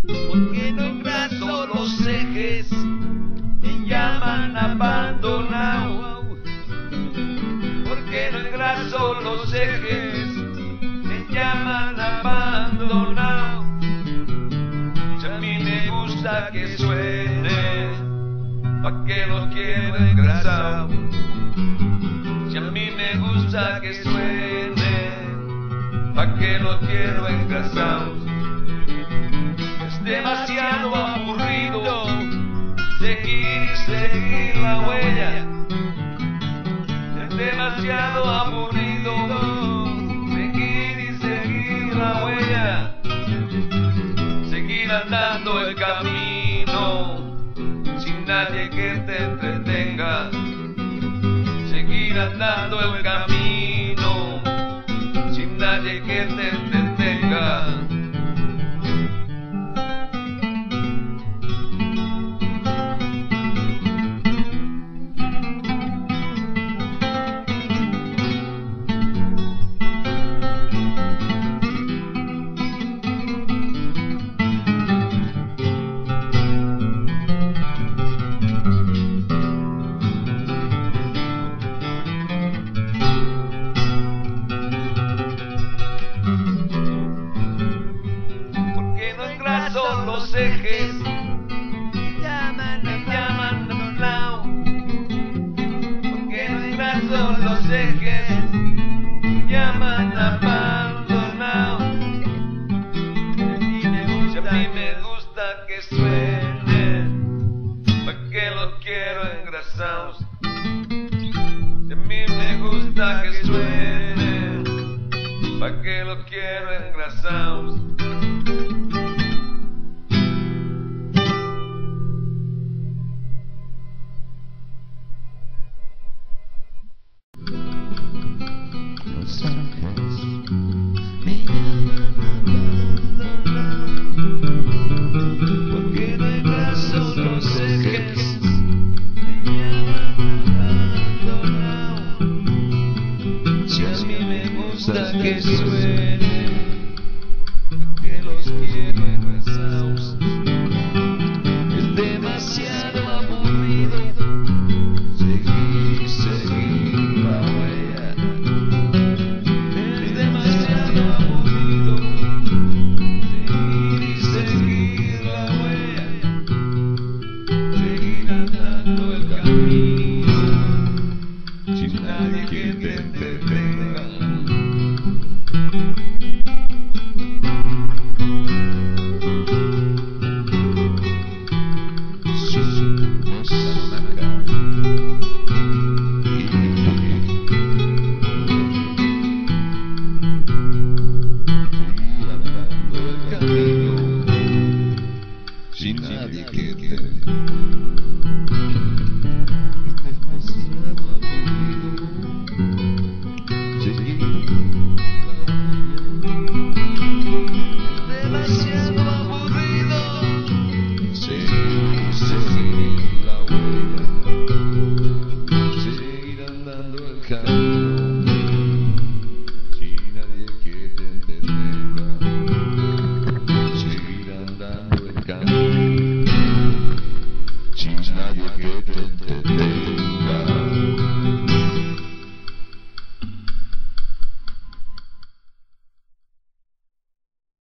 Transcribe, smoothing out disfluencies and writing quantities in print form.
Porque no engraso los ejes, me llaman abandonado. Porque no engraso los ejes, me llaman abandonado. Si a mí me gusta que suene, ¿pa' qué lo quiero engrasado? Si a mí me gusta que suene, ¿pa' qué lo quiero engrasado? Es demasiado aburrido seguir la huella. Es demasiado aburrido seguir la huella. Seguir andando el camino sin nadie que te entretenga. Seguir andando el camino sin nadie que te entretenga. Los ejes me llaman abandonado. Porque no engraso los ejes, me llaman abandonado. Si a mí me gusta que suene, ¿pa' qué lo quiero engrasado? Si a mí me gusta que suene, ¿pa' qué lo quiero engrasado? Me llaman abandonado. Porque no engraso los ejes, me llaman abandonado. Si a mí me gusta que suene,